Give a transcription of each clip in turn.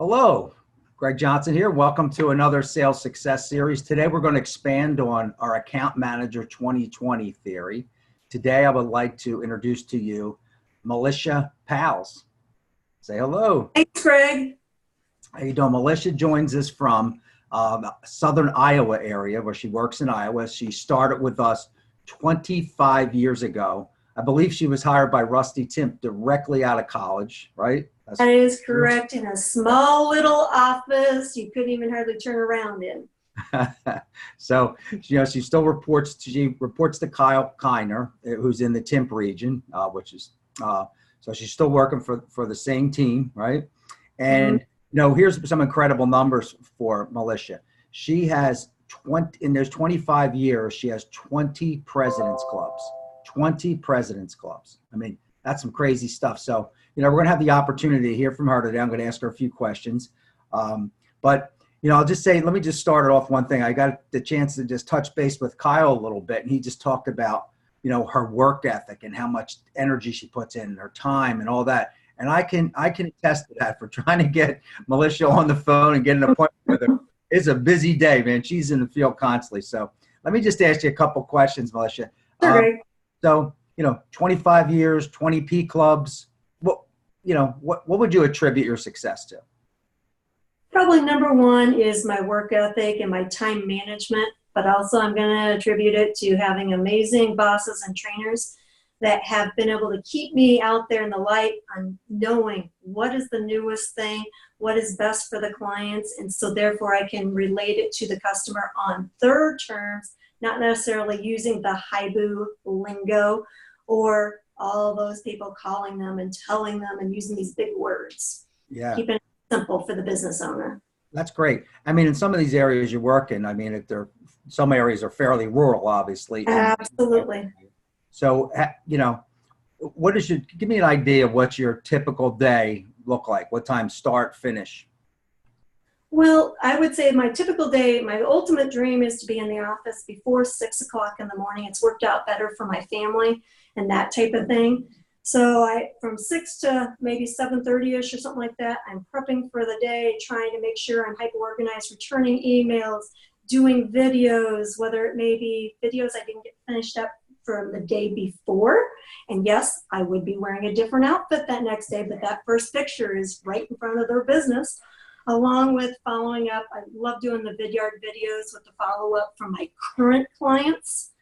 Hello, Greg Johnson here. Welcome to another sales success series. Today we're going to expand on our account manager 2020 theory. Today I would like to introduce to you Melisha Pa. Say hello. Thanks, Greg. How you doing? Melisha joins us from Southern Iowa area where she works in Iowa. She started with us 25 years ago. I believe she was hired by Rusty Timp directly out of college, right? That is correct. In a small little office, you couldn't even hardly turn around in. So, she still reports to Kyle Kiner, who's in the Timp region, so she's still working for the same team, right? And, here's some incredible numbers for Melisha. She has in those 25 years, she has 20 President's Clubs. 20 President's Clubs. I mean, that's some crazy stuff. So, we're going to have the opportunity to hear from her today. I'm going to ask her a few questions. But I'll just say, let me just start it off one thing. I got the chance to just touch base with Kyle a little bit, and he just talked about, her work ethic and how much energy she puts in, her time and all that. And I can attest to that for trying to get Melisha on the phone and get an appointment with her. It's a busy day, man. She's in the field constantly. So let me just ask you a couple questions, Melisha. So, 25 years, 20 P clubs. What would you attribute your success to? Probably number one is my work ethic and my time management, but also I'm going to attribute it to having amazing bosses and trainers that have been able to keep me out there in the light on knowing what is the newest thing, what is best for the clients, and so therefore I can relate it to the customer on their terms, not necessarily using the HIBU lingo or all those people calling them and telling them and using these big words. Yeah. Keeping it simple for the business owner. That's great. I mean, in some of these areas you work in, some areas are fairly rural, obviously. Absolutely. So, give me an idea of what your typical day look like? What time start, finish? Well, I would say my typical day, my ultimate dream is to be in the office before 6 o'clock in the morning. It's worked out better for my family and that type of thing. So from 6 to maybe 7:30ish or something like that, I'm prepping for the day, trying to make sure I'm hyper-organized, returning emails, doing videos, whether it may be videos I didn't get finished up from the day before. And yes, I would be wearing a different outfit that next day, but that first picture is right in front of their business. Along with following up, I love doing the Vidyard videos with the follow-up from my current clients.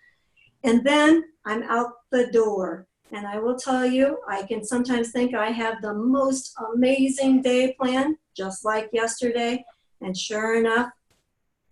And then I'm out the door. And I will tell you, I can sometimes think I have the most amazing day planned, just like yesterday. And sure enough,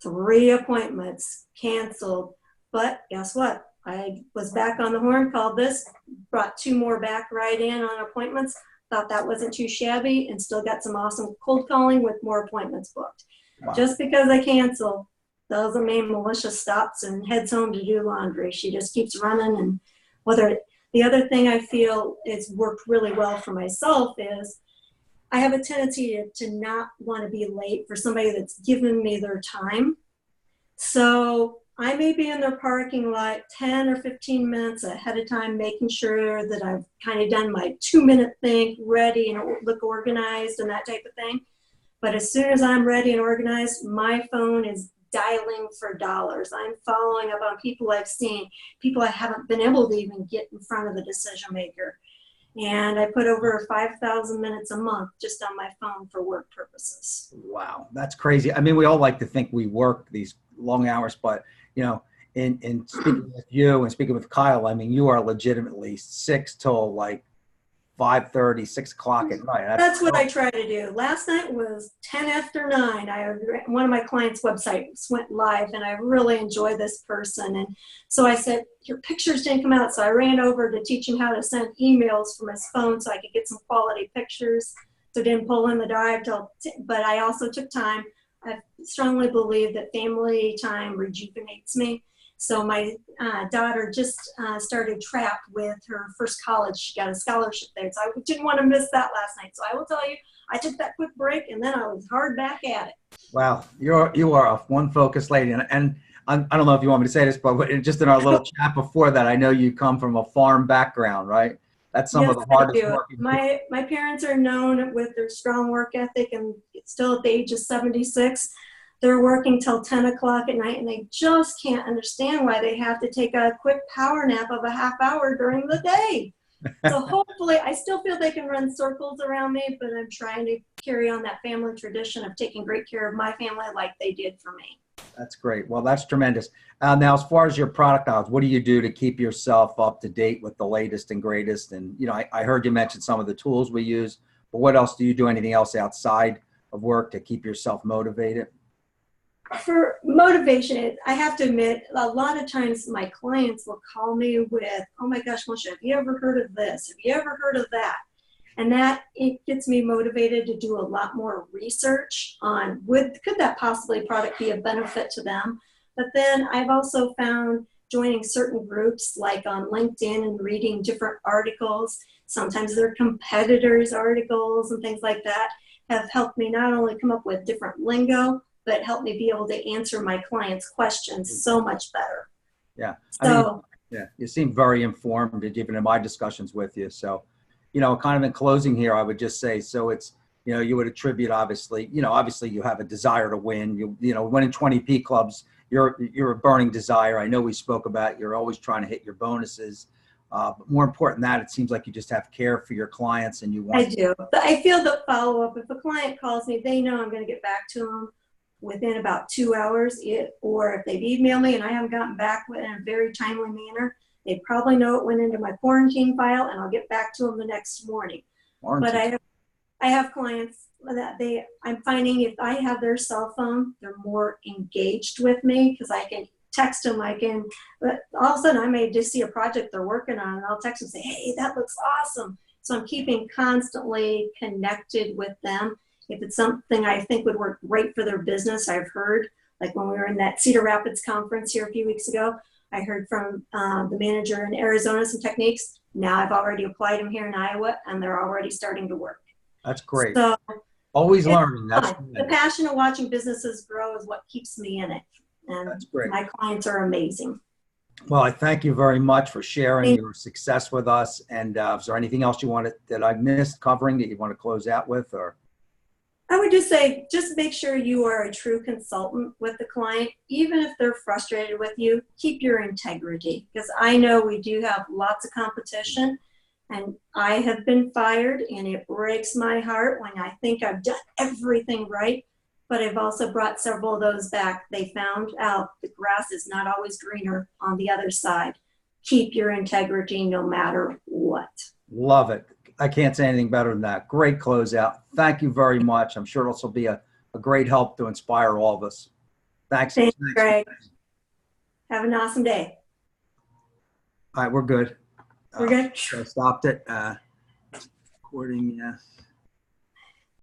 3 appointments canceled. But guess what? I was back on the horn, called this, brought 2 more back right in on appointments. Thought that wasn't too shabby, and still got some awesome cold calling with more appointments booked. Wow. Just because I cancel doesn't mean Melisha stops and heads home to do laundry. She just keeps running. And the other thing I feel is worked really well for myself is I have a tendency to not want to be late for somebody that's given me their time. So I may be in their parking lot 10 or 15 minutes ahead of time, making sure that I've kind of done my 2-minute think, ready and look organized and that type of thing. But as soon as I'm ready and organized, my phone is dialing for dollars. I'm following up on people I've seen, people I haven't been able to even get in front of the decision maker. And I put over 5,000 minutes a month just on my phone for work purposes. Wow, that's crazy. I mean, we all like to think we work these long hours, but in speaking with you and speaking with Kyle, I mean, you are legitimately 6 till like 5:30, 6 o'clock at night. That's what I try to do. Last night was 10 after 9. One of my clients' websites went live, and I really enjoy this person. And so I said, your pictures didn't come out. So I ran over to teach him how to send emails from his phone so I could get some quality pictures. So didn't pull in the drive but I also took time. I strongly believe that family time rejuvenates me. So my daughter just started track with her first college. She got a scholarship there. So I didn't want to miss that last night. So I will tell you, I took that quick break and then I was hard back at it. Wow, you are a one focused lady. And I don't know if you want me to say this, but just in our little chat before that, I know you come from a farm background, right? That's some Yes, of the I hardest do. working. My parents are known with their strong work ethic, and still at the age of 76, they're working till 10 o'clock at night, and they just can't understand why they have to take a quick power nap of a half hour during the day. So hopefully, I still feel they can run circles around me, but I'm trying to carry on that family tradition of taking great care of my family like they did for me. That's great. Well, that's tremendous. Now, as far as your product knowledge, what do you do to keep yourself up to date with the latest and greatest? And, you know, I heard you mention some of the tools we use, but what else do you do? Anything else outside of work to keep yourself motivated? For motivation, I have to admit, a lot of times my clients will call me with, oh my gosh, Melisha, have you ever heard of this? Have you ever heard of that? And that it gets me motivated to do a lot more research on could that possibly product be a benefit to them? But then I've also found joining certain groups like on LinkedIn and reading different articles, sometimes they're competitors' articles and things like that, have helped me not only come up with different lingo, but help me be able to answer my clients' questions so much better. Yeah. I mean, So, yeah, you seem very informed, even in my discussions with you. So, you know, kind of in closing here, I would just say, so it's, you know, you would attribute, obviously, you know, obviously you have a desire to win. You know, winning 20 P clubs, you're a burning desire. I know we spoke about, you're always trying to hit your bonuses. But more important than that, it seems like you just have care for your clients and you I want. do. But I feel the follow-up, if a client calls me, they know I'm going to get back to them within about 2 hours, or if they've emailed me and I haven't gotten back with it in a very timely manner, they probably know it went into my quarantine file and I'll get back to them the next morning. But I have clients that I'm finding if I have their cell phone, they're more engaged with me because I can text them. But all of a sudden I may just see a project they're working on and I'll text them and say, hey, that looks awesome. So I'm keeping constantly connected with them. If it's something I think would work great for their business, I've heard, like when we were in that Cedar Rapids conference here a few weeks ago, I heard from the manager in Arizona some techniques. Now I've already applied them here in Iowa, and they're already starting to work. That's great. So Always learning. That's the passion of watching businesses grow is what keeps me in it. And That's great. my clients are amazing. Well, I thank you very much for sharing Thank your success with us. And is there anything else you wanted that I missed covering that you want to close out with, or? I would just say, just make sure you are a true consultant with the client. Even if they're frustrated with you, keep your integrity. Because I know we do have lots of competition, and I have been fired, and it breaks my heart when I think I've done everything right. But I've also brought several of those back. They found out the grass is not always greener on the other side. Keep your integrity no matter what. Love it. I can't say anything better than that. Great closeout. Thank you very much. I'm sure this will be a great help to inspire all of us. Thanks. Thanks, Greg. Have an awesome day. All right, we're good. We're good. So I stopped it. Recording, yes.